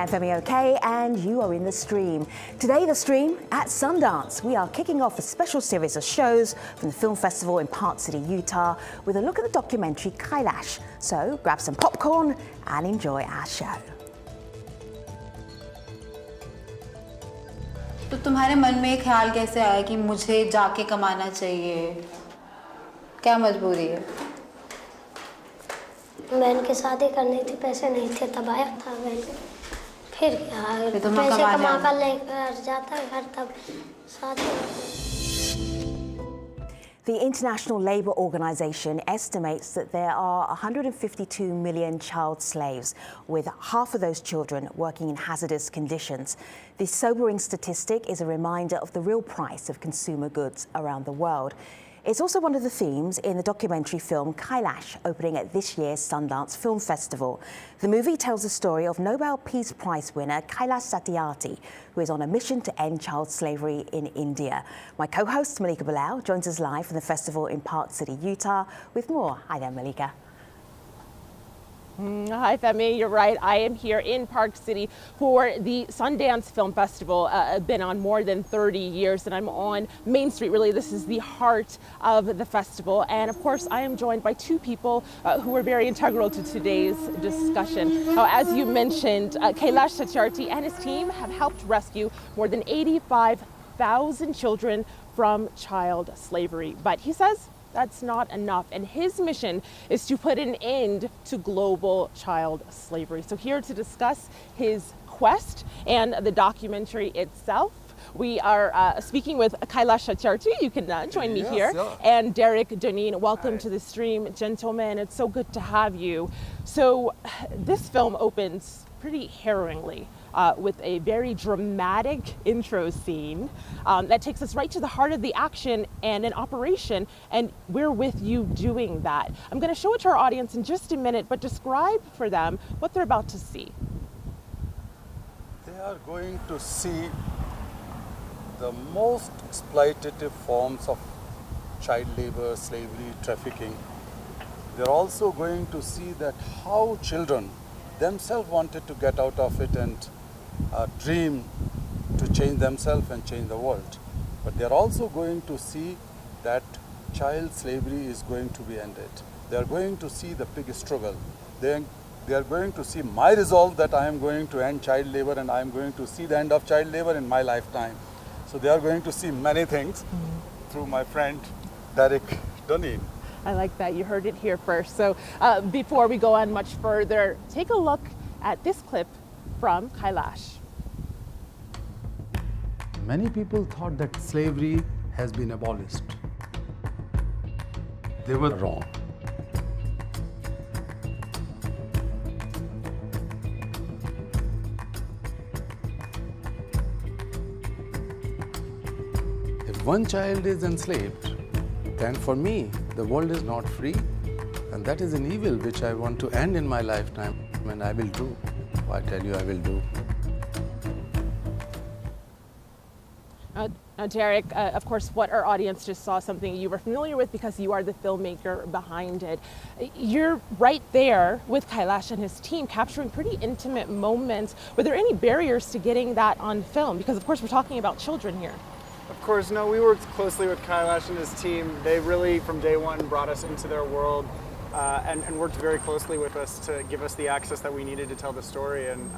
I'm Femi OK, and you are in The Stream. Today, The Stream at Sundance. We are kicking off a special series of shows from the film festival in Park City, Utah, with a look at the documentary Kailash. So grab some popcorn and enjoy our show. तो तुम्हारे मन में ये ख्याल कैसे आया कि मुझे जाके कमाना चाहिए? क्या मजबूरी है? बहन की शादी करनी थी, पैसे नहीं थे तब आया था बहन। फिर क्या, पैसे कमा कर लेकर जाता घर तब शादी। The International Labour Organization estimates that there are 152 million child slaves, with half of those children working in hazardous conditions. This sobering statistic is a reminder of the real price of consumer goods around the world. It's also one of the themes in the documentary film Kailash, opening at this year's Sundance Film Festival. The movie tells the story of Nobel Peace Prize winner Kailash Satyarthi, who is on a mission to end child slavery in India. My co-host Malika Bilal joins us live from the festival in Park City, Utah, with more. Hi there, Malika. Hi, Femi. You're right. I am here in Park City for the Sundance Film Festival. I've been on more than 30 years, and I'm on Main Street. Really, this is the heart of the festival. And of course, I am joined by two people who are very integral to today's discussion. Now, as you mentioned, Kailash Satyarthi and his team have helped rescue more than 85,000 children from child slavery. But he says that's not enough, and his mission is to put an end to global child slavery. So here to discuss his quest and the documentary itself, we are speaking with Kailash Satyarthi. You can join me here. Sure. And Derek Doneen. Welcome Hi. To the stream, gentlemen. It's so good to have you. So this film opens pretty harrowingly. With a very dramatic intro scene that takes us right to the heart of the action and an operation, and we're with you doing that. I'm going to show it to our audience in just a minute, but describe for them what they're about to see. They are going to see the most exploitative forms of child labor, slavery, trafficking. They're also going to see that how children themselves wanted to get out of it and dream to change themselves and change the world. But they're also going to see that child slavery is going to be ended. They're going to see the big struggle. They are going to see my resolve that I am going to end child labor, and I am going to see the end of child labor in my lifetime. So they are going to see many things through my friend Derek Doneen. I like that. You heard it here first. So before we go on much further, take a look at this clip from Kailash. Many people thought that slavery has been abolished. They were wrong. If one child is enslaved, then for me, the world is not free, and that is an evil which I want to end in my lifetime, and I will do. I tell you, I will do. Now, Derek, of course, what our audience just saw, something you were familiar with because you are the filmmaker behind it. You're right there with Kailash and his team, capturing pretty intimate moments. Were there any barriers to getting that on film? Because, of course, we're talking about children here. Of course, no, we worked closely with Kailash and his team. They really, from day one, brought us into their world and worked very closely with us to give us the access that we needed to tell the story. And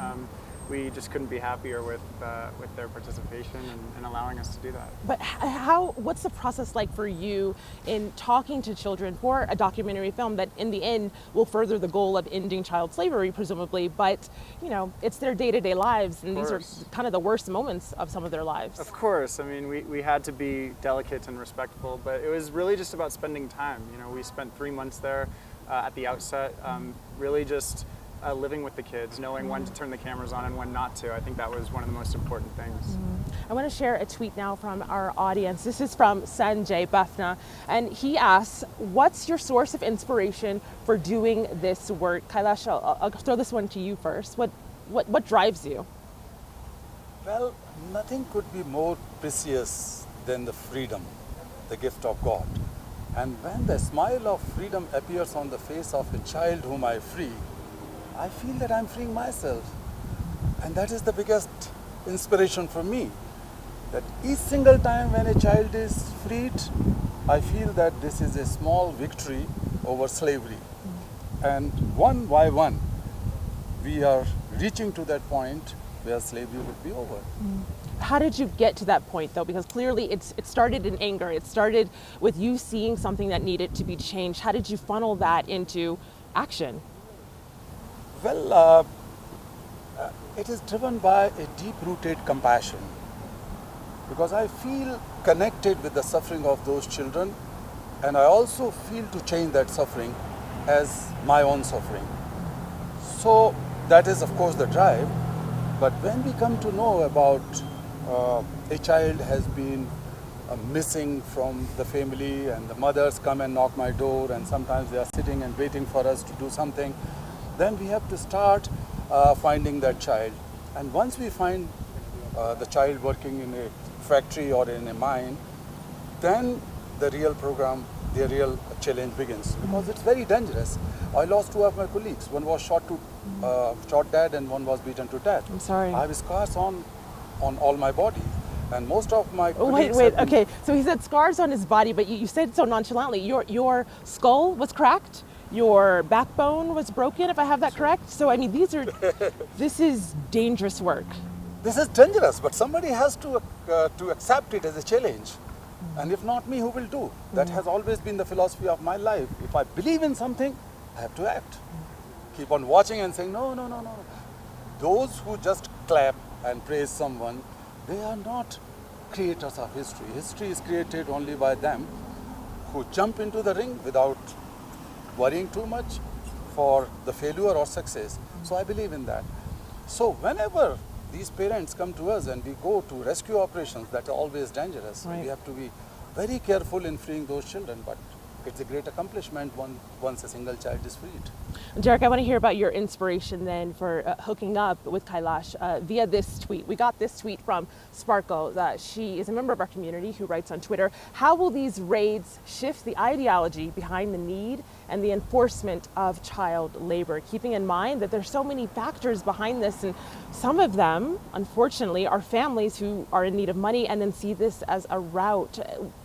we just couldn't be happier with their participation and allowing us to do that. But what's the process like for you in talking to children for a documentary film that in the end will further the goal of ending child slavery, presumably, but you know, it's their day-to-day lives, and these are kind of the worst moments of some of their lives. Of course, I mean, we had to be delicate and respectful, but it was really just about spending time. You know, we spent 3 months there at the outset, really just living with the kids, knowing when to turn the cameras on and when not to. I think that was one of the most important things. I want to share a tweet now from our audience. This is from Sanjay Bafna, and he asks, what's your source of inspiration for doing this work? Kailash, I'll throw this one to you first. What drives you? Well, nothing could be more precious than the freedom, the gift of God. And when the smile of freedom appears on the face of a child whom I free, I feel that I'm freeing myself. And that is the biggest inspiration for me, that each single time when a child is freed, I feel that this is a small victory over slavery. And one by one, we are reaching to that point where slavery would be over. How did you get to that point, though? Because clearly it started in anger. It started with you seeing something that needed to be changed. How did you funnel that into action? Well, it is driven by a deep-rooted compassion, because I feel connected with the suffering of those children, and I also feel to change that suffering as my own suffering. So that is, of course, the drive. But when we come to know about a child has been missing from the family, and the mothers come and knock my door, and sometimes they are sitting and waiting for us to do something, then we have to start finding that child. And once we find the child working in a factory or in a mine, then the real program, the real challenge begins, because it's very dangerous. I lost two of my colleagues. One was shot dead, and one was beaten to death. I'm sorry. I have scars on all my body, and most of my Oh, colleagues wait, have been- okay. So he said scars on his body, but you said so nonchalantly. Your skull was cracked, your backbone was broken, if I have that correct. So I mean, this is dangerous work. This is dangerous, but somebody has to accept it as a challenge. And if not me, who will do? That has always been the philosophy of my life. If I believe in something, I have to act. Keep on watching and saying, no, no, no, no. Those who just clap and praise someone, they are not creators of history. History is created only by them who jump into the ring without worrying too much for the failure or success. So I believe in that. So whenever these parents come to us and we go to rescue operations, that are always dangerous. Right. We have to be very careful in freeing those children, but it's a great accomplishment once a single child is freed. Derek, I want to hear about your inspiration then for hooking up with Kailash via this tweet. We got this tweet from Sparkle. She is a member of our community who writes on Twitter, how will these raids shift the ideology behind the need and the enforcement of child labor, keeping in mind that there's so many factors behind this, and some of them, unfortunately, are families who are in need of money and then see this as a route.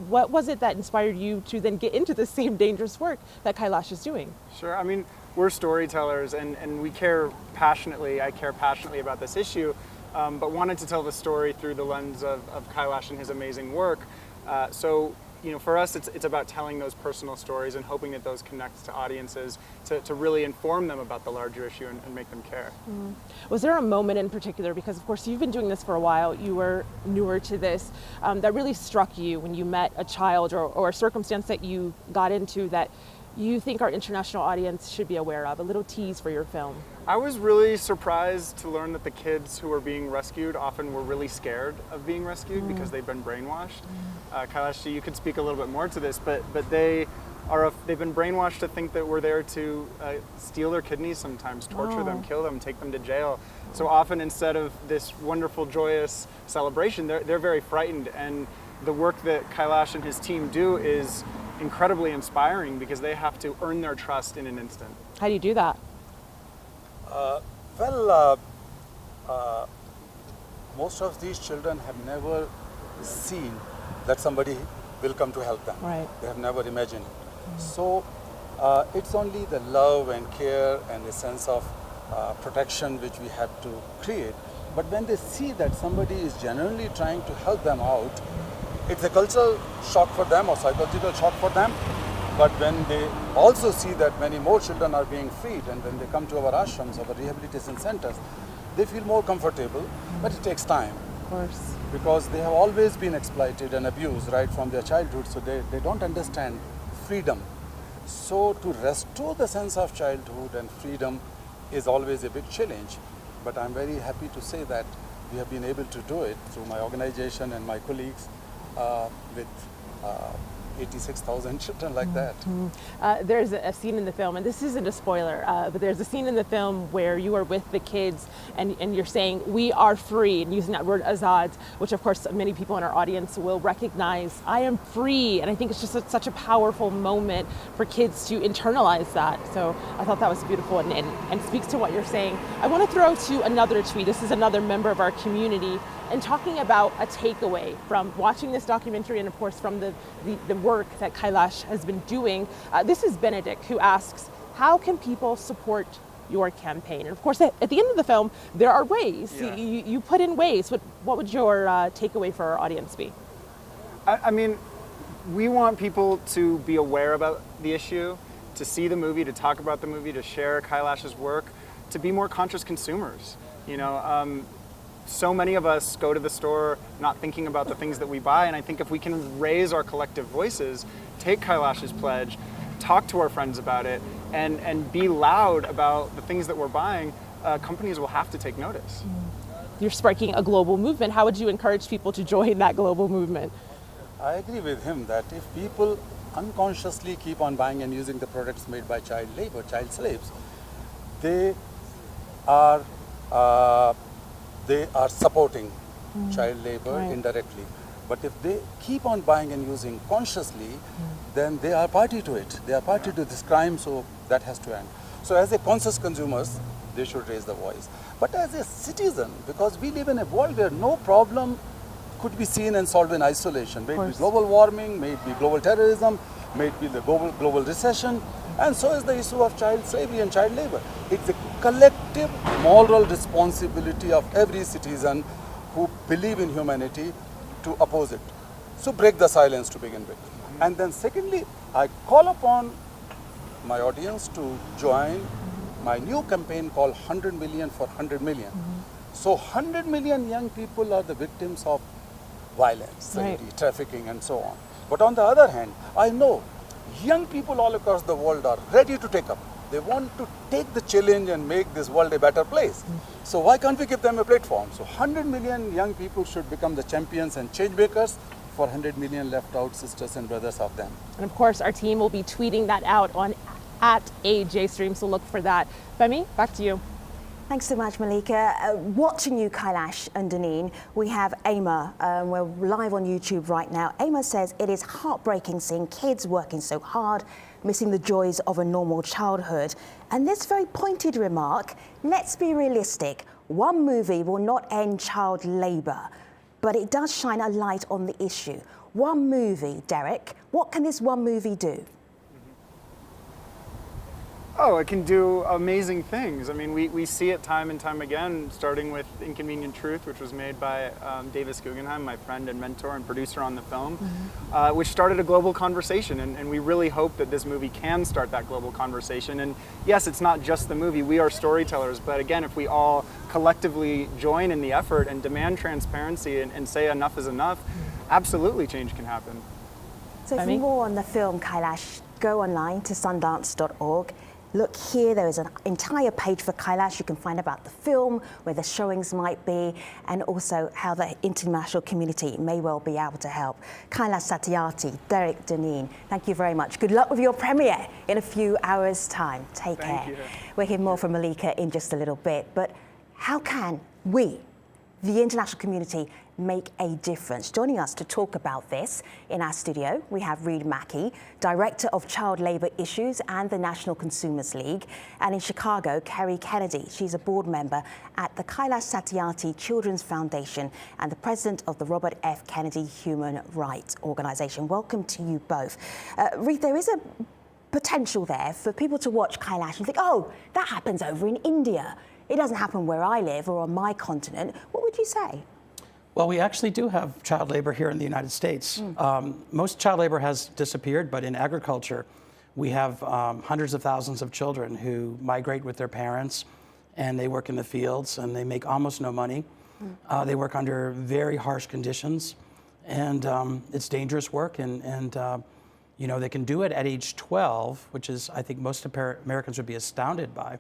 What was it that inspired you to then get into the same dangerous work that Kailash is doing? Sure. I mean, we're storytellers, and we care passionately. I care passionately about this issue, but wanted to tell the story through the lens of Kailash and his amazing work. So, you know, for us, it's about telling those personal stories and hoping that those connect to audiences to really inform them about the larger issue and make them care. Was there a moment in particular, because of course you've been doing this for a while, you were newer to this, that really struck you when you met a child or a circumstance that you got into that you think our international audience should be aware of? A little tease for your film. I was really surprised to learn that the kids who were being rescued often were really scared of being rescued because they've been brainwashed. Kailash, you could speak a little bit more to this, but they've been brainwashed to think that we're there to steal their kidneys sometimes, torture them, kill them, take them to jail. So often, instead of this wonderful, joyous celebration, they're very frightened. And the work that Kailash and his team do is incredibly inspiring because they have to earn their trust in an instant. How do you do that? Most of these children have never seen that somebody will come to help them. Right. They have never imagined it. So it's only the love and care and a sense of protection which we have to create. But when they see that somebody is genuinely trying to help them out, it's a cultural shock for them or psychological shock for them. But when they also see that many more children are being freed, and when they come to our ashrams, our rehabilitation centers, they feel more comfortable, but it takes time. Of course. Because they have always been exploited and abused right from their childhood, so they don't understand freedom. So to restore the sense of childhood and freedom is always a big challenge. But I'm very happy to say that we have been able to do it through my organization and my colleagues with 86,000 children like that. There's a scene in the film, and this isn't a spoiler, but there's a scene in the film where you are with the kids and you're saying, "We are free," and using that word azad, which of course many people in our audience will recognize. I am free, and I think it's just such a powerful moment for kids to internalize that. So I thought that was beautiful and speaks to what you're saying. I want to throw to another tweet. This is another member of our community, and talking about a takeaway from watching this documentary and of course from the work that Kailash has been doing. This is Benedict, who asks, how can people support your campaign? And of course at the end of the film there are ways. Yeah. You put in ways. What would your takeaway for our audience be? I mean, we want people to be aware about the issue, to see the movie, to talk about the movie, to share Kailash's work, to be more conscious consumers. You know, so many of us go to the store not thinking about the things that we buy, and I think if we can raise our collective voices, take Kailash's pledge, talk to our friends about it, and be loud about the things that we're buying, companies will have to take notice. You're sparking a global movement. How would you encourage people to join that global movement? I agree with him that if people unconsciously keep on buying and using the products made by child labor, child slaves, they are supporting child labor indirectly. But if they keep on buying and using consciously, then they are party to it. They are party to this crime, so that has to end. So as a conscious consumers, they should raise the voice. But as a citizen, because we live in a world where no problem could be seen and solved in isolation. May it be global warming, may it be global terrorism, may it be the global recession, and so is the issue of child slavery and child labor. It's a collective moral responsibility of every citizen who believe in humanity to oppose it. So break the silence to begin with. And then secondly, I call upon my audience to join my new campaign called 100 million for 100 million. So 100 million young people are the victims of violence, slavery, trafficking, and so on. But on the other hand, I know young people all across the world are ready to take up. They want to take the challenge and make this world a better place. So why can't we give them a platform? So 100 million young people should become the champions and change makers for 100 million left out sisters and brothers of them. And of course, our team will be tweeting that out on @AJStream, so look for that. Femi, back to you. Thanks so much, Malika. Watching you, Kailash and Deneen, we have Ama. We're live on YouTube right now. Ama says, it is heartbreaking seeing kids working so hard, missing the joys of a normal childhood. And this very pointed remark, let's be realistic. One movie will not end child labour, but it does shine a light on the issue. One movie, Derek, what can this one movie do? Oh, it can do amazing things. I mean, we see it time and time again, starting with Inconvenient Truth, which was made by Davis Guggenheim, my friend and mentor and producer on the film, which started a global conversation. And we really hope that this movie can start that global conversation. And yes, it's not just the movie. We are storytellers. But again, if we all collectively join in the effort and demand transparency and say enough is enough, absolutely change can happen. So for more on the film, Kailash, go online to sundance.org. Look here, there is an entire page for Kailash. You can find about the film, where the showings might be, and also how the international community may well be able to help. Kailash Satyarthi, Derek Deneen, thank you very much. Good luck with your premiere in a few hours' time. Take care. Thank you. We'll hear more from Malika in just a little bit, but how can we, the international community, make a difference? Joining us to talk about this in our studio, we have Reed Mackey, Director of Child Labour Issues and the National Consumers League, and in Chicago, Kerry Kennedy. She's a board member at the Kailash Satyarthi Children's Foundation and the president of the Robert F. Kennedy Human Rights Organization. Welcome to you both. Reed, there is a potential there for people to watch Kailash and think, oh, that happens over in India. It doesn't happen where I live or on my continent. What would you say? Well, we actually do have child labor here in the United States. Most child labor has disappeared, but in agriculture, we have hundreds of thousands of children who migrate with their parents, and they work in the fields, and they make almost no money. They work under very harsh conditions, and it's dangerous work, and you know, they can do it at age 12, which is, I think most Americans would be astounded by.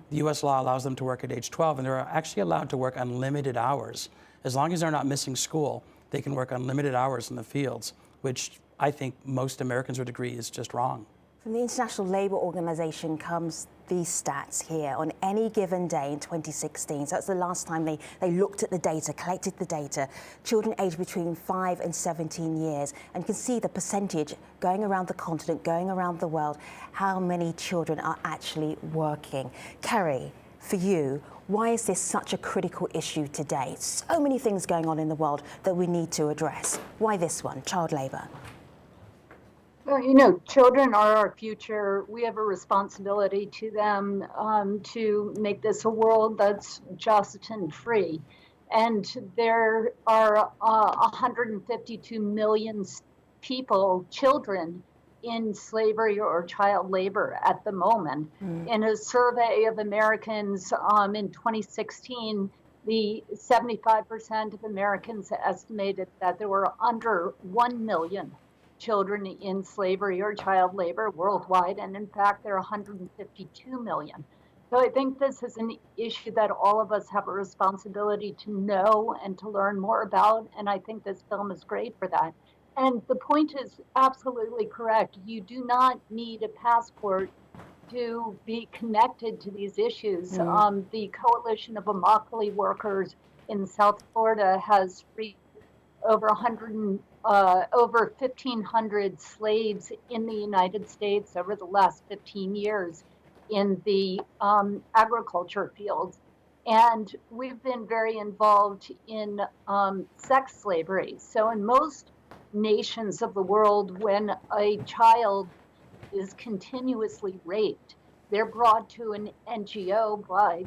The U.S. law allows them to work at age 12, and they're actually allowed to work unlimited hours. As long as they're not missing school, they can work unlimited hours in the fields, which I think most Americans would agree is just wrong. From the International Labour Organization comes these stats here. On any given day in 2016, so that's the last time they looked at the data, collected the data, children aged between 5 and 17 years, and you can see the percentage going around the continent, going around the world, how many children are actually working. Kerry, for you, why is this such a critical issue today? So many things going on in the world that we need to address. Why this one, child labour? Well, you know, children are our future. We have a responsibility to them to make this a world that's just and free. And there are 152 million people, children, in slavery or child labor at the moment. In a survey of Americans in 2016, the 75% of Americans estimated that there were under 1 million children in slavery or child labor worldwide, and in fact, there are 152 million. So I think this is an issue that all of us have a responsibility to know and to learn more about, and I think this film is great for that. And the point is absolutely correct. You do not need a passport to be connected to these issues. The Coalition of Immokalee Workers in South Florida has freed over 1,500 slaves in the United States over the last 15 years in the agriculture fields. And we've been very involved in sex slavery. So in most nations of the world, when a child is continuously raped, they're brought to an NGO by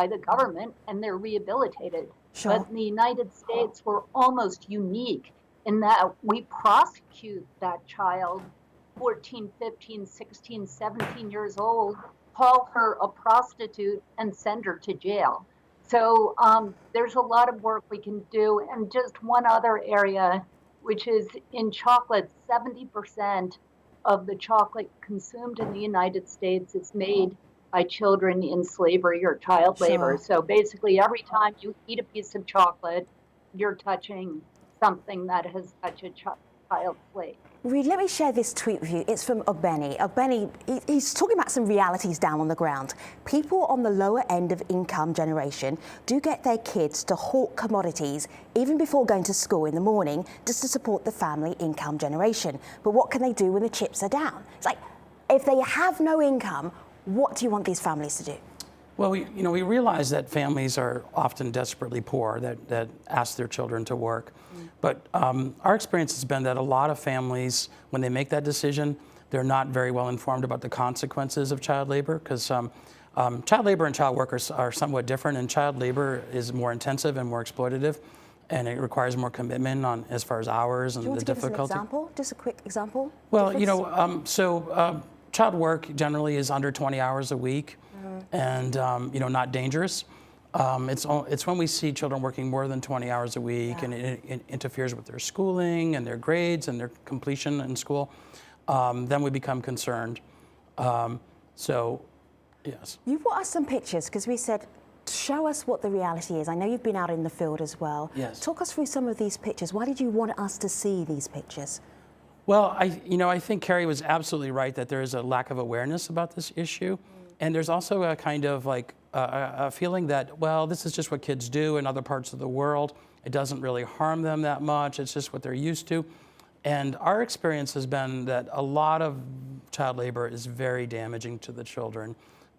the government and they're rehabilitated. Sure. But in the United States, we're almost unique in that we prosecute that child, 14, 15, 16, 17 years old, call her a prostitute and send her to jail. So there's a lot of work we can do. And just one other area, which is in chocolate, 70% of the chocolate consumed in the United States is made by children in slavery or child labor. So basically every time you eat a piece of chocolate, you're touching something that has touched a child slave. Reed, let me share this tweet with you. It's from Ogbeni. Ogbeni, he's talking about some realities down on the ground. People on the lower end of income generation do get their kids to hawk commodities even before going to school in the morning just to support the family income generation. But what can they do when the chips are down? It's like, if they have no income, what do you want these families to do? Well, we realize that families are often desperately poor that ask their children to work. But our experience has been that a lot of families, when they make that decision, they're not very well informed about the consequences of child labor, because child labor and child workers are somewhat different, and child labor is more intensive and more exploitative, and it requires more commitment on as far as hours and Do you want the to give us an difficulty. example? Just a quick example? Well, child work generally is under 20 hours a week, and not dangerous. It's when we see children working more than 20 hours a week, and it interferes with their schooling and their grades and their completion in school, then we become concerned. Yes. You brought us some pictures because we said, show us what the reality is. I know you've been out in the field as well. Yes. Talk us through some of these pictures. Why did you want us to see these pictures? Well, I think Carrie was absolutely right that there is a lack of awareness about this issue. And there's also a kind of a feeling that, well, this is just what kids do in other parts of the world. It doesn't really harm them that much. It's just what they're used to. And our experience has been that a lot of child labor is very damaging to the children.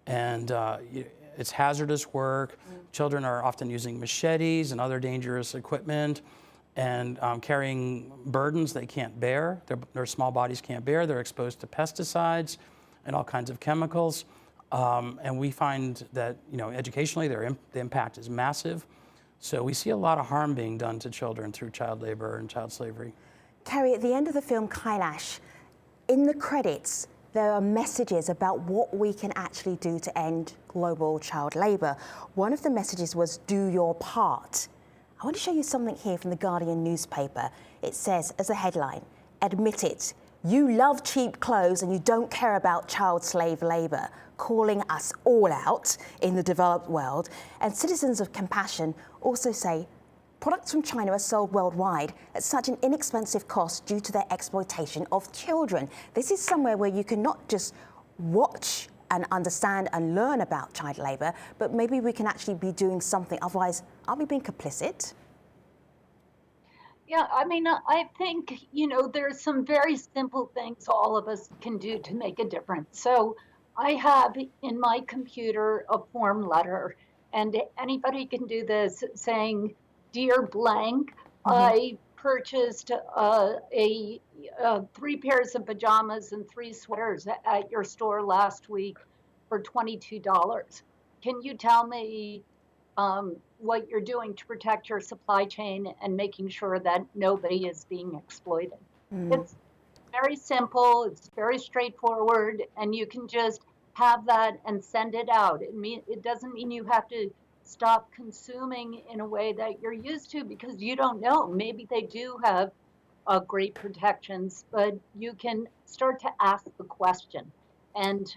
And it's hazardous work. Children are often using machetes and other dangerous equipment and carrying burdens they can't bear. Their small bodies can't bear. They're exposed to pesticides and all kinds of chemicals. And we find that, educationally, the impact is massive. So we see a lot of harm being done to children through child labor and child slavery. Kerry, at the end of the film Kailash, in the credits, there are messages about what we can actually do to end global child labor. One of the messages was, do your part. I want to show you something here from the Guardian newspaper. It says, as a headline, admit it. You love cheap clothes and you don't care about child slave labor, calling us all out in the developed world. And citizens of compassion also say, products from China are sold worldwide at such an inexpensive cost due to their exploitation of children. This is somewhere where you can not just watch and understand and learn about child labour, but maybe we can actually be doing something. Otherwise, are we being complicit? Yeah, I mean, I think, there's some very simple things all of us can do to make a difference. So I have in my computer a form letter, and anybody can do this, saying, "Dear blank, I purchased 3 pairs of pajamas and 3 sweaters at your store last week for $22. Can you tell me what you're doing to protect your supply chain and making sure that nobody is being exploited?" It's very simple, it's very straightforward, and you can just have that and send it out. It doesn't mean you have to stop consuming in a way that you're used to, because you don't know. Maybe they do have great protections, but you can start to ask the question. And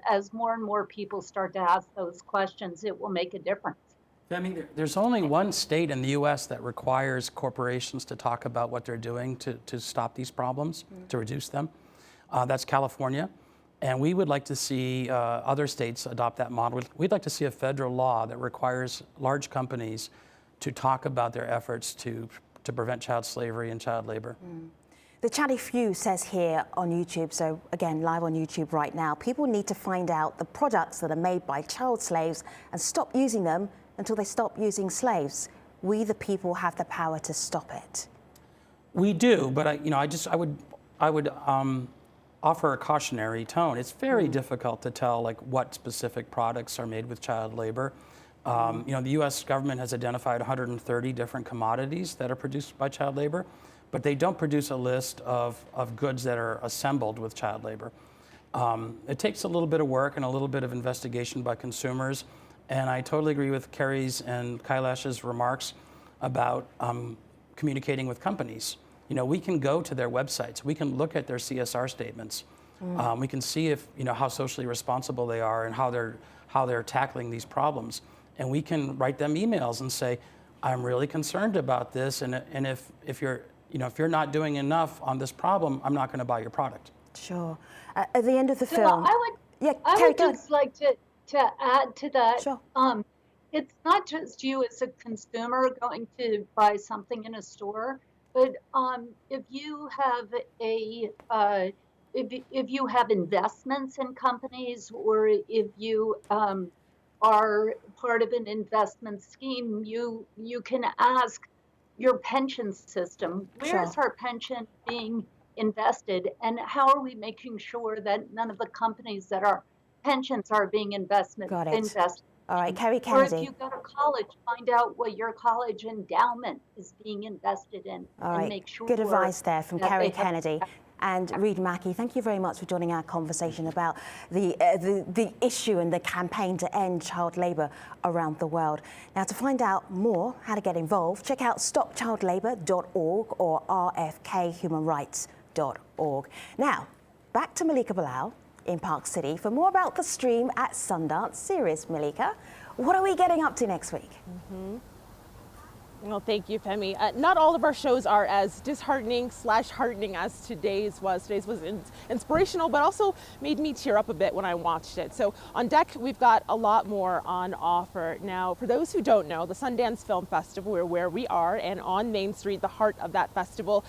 as more and more people start to ask those questions, it will make a difference. I mean, there's only one state in the U.S. that requires corporations to talk about what they're doing to stop these problems, to reduce them. That's California. And we would like to see other states adopt that model. We'd like to see a federal law that requires large companies to talk about their efforts to prevent child slavery and child labor. The Chatty Few says here on YouTube, so again, live on YouTube right now, people need to find out the products that are made by child slaves and stop using them until they stop using slaves. We, the people, have the power to stop it. We do, but I would offer a cautionary tone. It's very difficult to tell what specific products are made with child labor. The U.S. government has identified 130 different commodities that are produced by child labor, but they don't produce a list of goods that are assembled with child labor. It takes a little bit of work and a little bit of investigation by consumers, and I totally agree with Carrie's and Kailash's remarks about communicating with companies. We can go to their websites, we can look at their CSR statements, we can see if how socially responsible they are and how they're tackling these problems, and we can write them emails and say, "I'm really concerned about this, and if you're not doing enough on this problem, I'm not going to buy your product." Sure. At the end of the film, I would just like to add to that. Sure. It's not just you as a consumer going to buy something in a store, but if you have if you have investments in companies, or if you are part of an investment scheme, you can ask your pension system, where's our pension being invested, and how are we making sure that none of the companies that our pensions are being invested. Got it. All right, Carrie Kennedy. Or if you go to college, find out what your college endowment is being invested in. All and right, make sure good advice there from Carrie they have- Kennedy. And Reed Mackey, thank you very much for joining our conversation about the issue and the campaign to end child labour around the world. Now, to find out more how to get involved, check out stopchildlabour.org or rfkhumanrights.org. Now, back to Malika Bilal in Park City for more about the stream at Sundance series. Malika, what are we getting up to next week? Well, thank you, Femi. Not all of our shows are as disheartening/heartening as today's was. Today's was inspirational, but also made me tear up a bit when I watched it. So on deck, we've got a lot more on offer. Now, for those who don't know, the Sundance Film Festival, where we are, and on Main Street, the heart of that festival,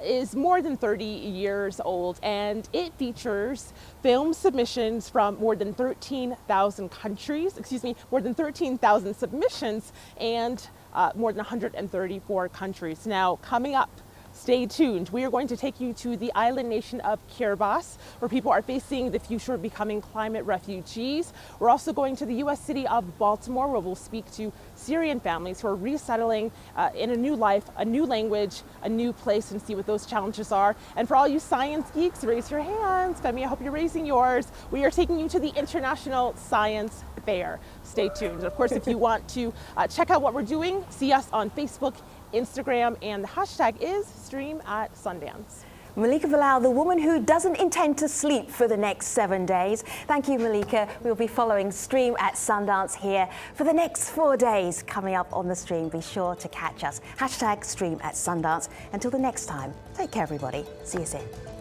is more than 30 years old, and it features film submissions from more than 13,000 countries, more than 13,000 submissions, and more than 134 countries. Now, coming up, stay tuned. We are going to take you to the island nation of Kiribati, where people are facing the future of becoming climate refugees. We're also going to the U.S. city of Baltimore, where we'll speak to Syrian families who are resettling in a new life, a new language, a new place, and see what those challenges are. And for all you science geeks, raise your hands. Femi, I hope you're raising yours. We are taking you to the International Science Fair. Stay tuned. Of course, if you want to check out what we're doing, see us on Facebook, Instagram, and the hashtag is Stream at Sundance. Malika Bilal, the woman who doesn't intend to sleep for the next 7 days. Thank you, Malika. We'll be following Stream at Sundance here for the next 4 days. Coming up on the stream, be sure to catch us. #Stream at Sundance. Until the next time, take care, everybody. See you soon.